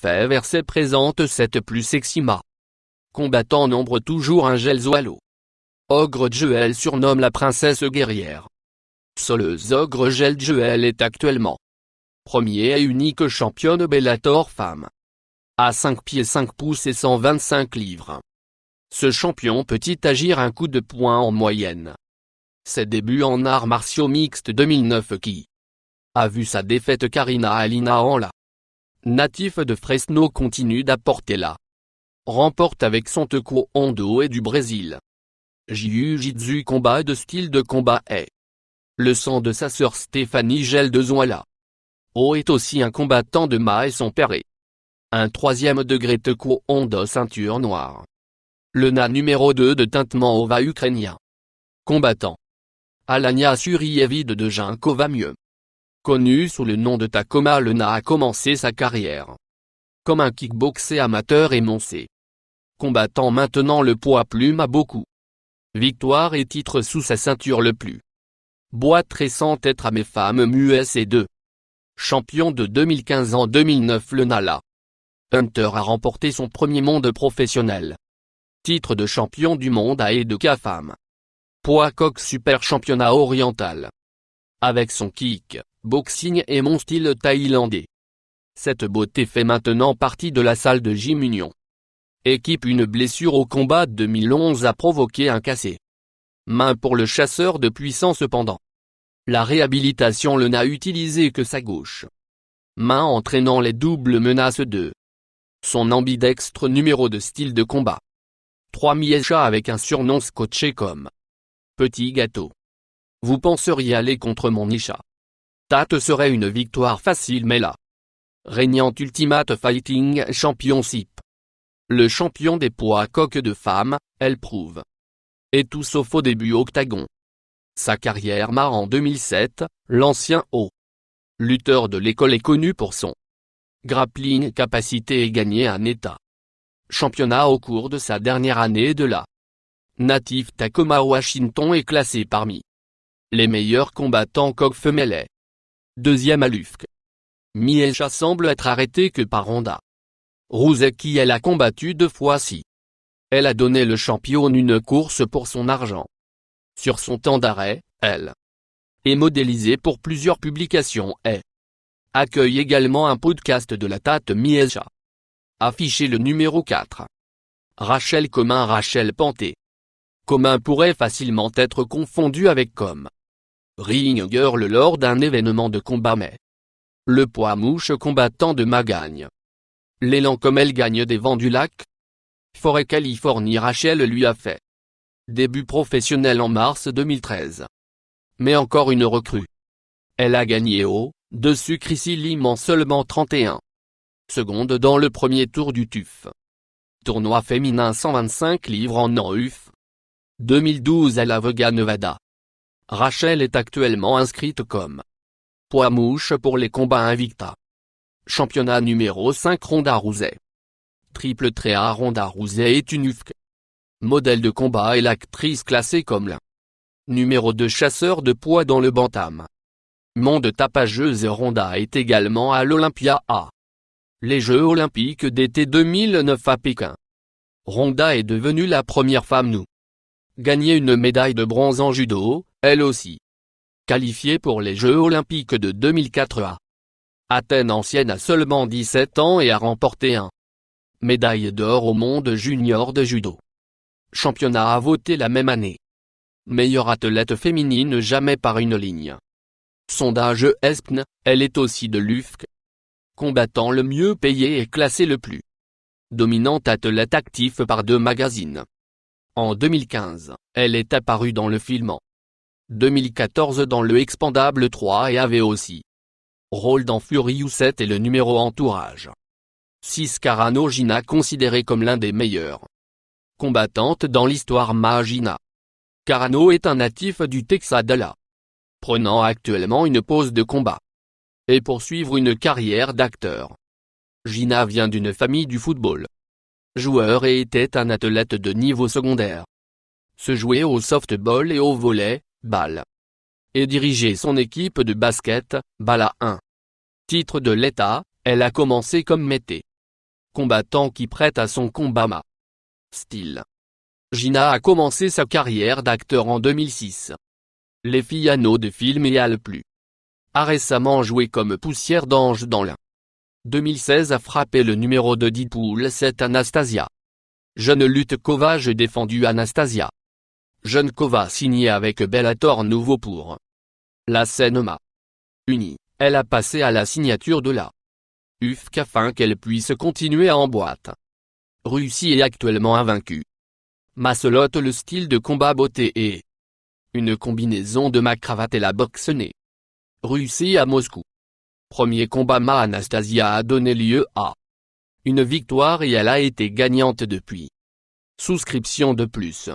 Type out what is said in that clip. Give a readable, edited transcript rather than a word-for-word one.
fait verser présente cette plus sexy ma. Combattant nombre toujours un Gelzoalo. Ogre Joel surnomme la princesse guerrière. Soleuse Ogre Joel est actuellement premier et unique championne Bellator femme. À 5 pieds 5 pouces et 125 livres. Ce champion peut-il agir un coup de poing en moyenne. Ses débuts en arts martiaux mixtes 2009 qui a vu sa défaite Karina Alina en la. Natif de Fresno continue d'apporter la. Remporte avec son taekwondo et du Brésil. Jiu-jitsu combat de style de combat est. Le sang de sa sœur Stéphanie Gel de Zoala. O est aussi un combattant de Ma et son père est. Un 3e degré taekwondo ceinture noire. Le na numéro 2 de teintement ova ukrainien. Combattant. Alania Surievid de Ginkova mieux. Connu sous le nom de Tacoma, le na a commencé sa carrière comme un kickboxer amateur énoncé. Combattant maintenant le poids plume à beaucoup. Victoire et titre sous sa ceinture le plus. Boîte récente être à mes femmes mues et 2. Champion de 2015 en 2009 le Nala. Hunter a remporté son premier monde professionnel. Titre de champion du monde à Edeka femme. Poids coq super championnat oriental. Avec son kick, boxing et mon style thaïlandais. Cette beauté fait maintenant partie de la salle de gym Union. Équipe une blessure au combat 2011 a provoqué un cassé. Main pour le chasseur de puissance cependant. La réhabilitation le n'a utilisé que sa gauche. Main entraînant les doubles menaces de son ambidextre numéro de style de combat. 3 Miesha avec un surnom scotché comme Petit Gâteau. Vous penseriez aller contre mon Nisha. Tate serait une victoire facile mais là. Régnant Ultimate Fighting Championship. Le champion des poids coqs de femmes, elle prouve. Et tout sauf au début octagon. Sa carrière marre en 2007, l'ancien haut lutteur de l'école est connu pour son grappling capacité et gagné un état championnat au cours de sa dernière année de la natif Tacoma Washington est classé parmi les meilleurs combattants coq femelle. Deuxième à l'UFC. Miesha semble être arrêtée que par Ronda Rousey qui elle a combattu 2 fois si. Elle a donné le champion une course pour son argent. Sur son temps d'arrêt, elle est modélisée pour plusieurs publications et accueille également un podcast de la Tate Miesha. Affiché le numéro 4. Rachel Commun Rachel Panté. Commun pourrait facilement être confondu avec comme Ring Girl lors d'un événement de combat mais le poids mouche combattant de Ma gagne. L'élan comme elle gagne des vents du lac Forêt Californie Rachel lui a fait début professionnel en mars 2013. Mais encore une recrue. Elle a gagné au dessus Chrissy Lim en seulement 31 secondes dans le premier tour du TUF. Tournoi féminin 125 livres en UF. 2012 à La Vega Nevada. Rachel est actuellement inscrite comme poids mouche pour les combats Invicta. Championnat numéro 5 Ronda Rousey. Triple tréa Ronda Rousey est une UFC. Modèle de combat et l'actrice classée comme la numéro 2 chasseur de poids dans le bantam. Monde tapageuse Ronda est également à l'Olympia A. Les Jeux Olympiques d'été 2009 à Pékin. Ronda est devenue la première femme nous gagner une médaille de bronze en judo, elle aussi. Qualifiée pour les Jeux Olympiques de 2004 à Athènes ancienne à seulement 17 ans et a remporté un médaille d'or au monde junior de judo. Championnat à voter la même année. Meilleure athlète féminine jamais par une ligne. Sondage ESPN, elle est aussi de l'UFC. Combattant le mieux payé et classé le plus dominante athlète actif par 2 magazines. En 2015, elle est apparue dans le film en 2014 dans le Expandable 3 et avait aussi rôle dans Furious 7 et le numéro Entourage 6 Carano Gina considérée comme l'un des meilleurs combattantes dans l'histoire Gina. Carano est un natif du Texas de la prenant actuellement une pause de combat et poursuivre une carrière d'acteur. Gina vient d'une famille du football. Joueur et était un athlète de niveau secondaire. Se jouait au softball et au volley-ball. Et dirigeait son équipe de basket, ball à 1. Titre de l'État, elle a commencé comme mété. Combattant qui prête à son combat ma style. Gina a commencé sa carrière d'acteur en 2006. Les filles anneaux de film et a plus. A récemment joué comme Poussière d'ange dans l'. 2016 a frappé le numéro de Deadpool 7 Anastasia. Jeune lutte Kovac défendu Anastasia. Jeune Kovac signé avec Bellator nouveau pour la scène ma unie. Elle a passé à la signature de la UFC afin qu'elle puisse continuer en boîte. Russie est actuellement invaincue. Masselotte le style de combat beauté et une combinaison de ma cravate et la boxe nez. Russie à Moscou. Premier combat ma Anastasia a donné lieu à une victoire et elle a été gagnante depuis. Souscription de plus.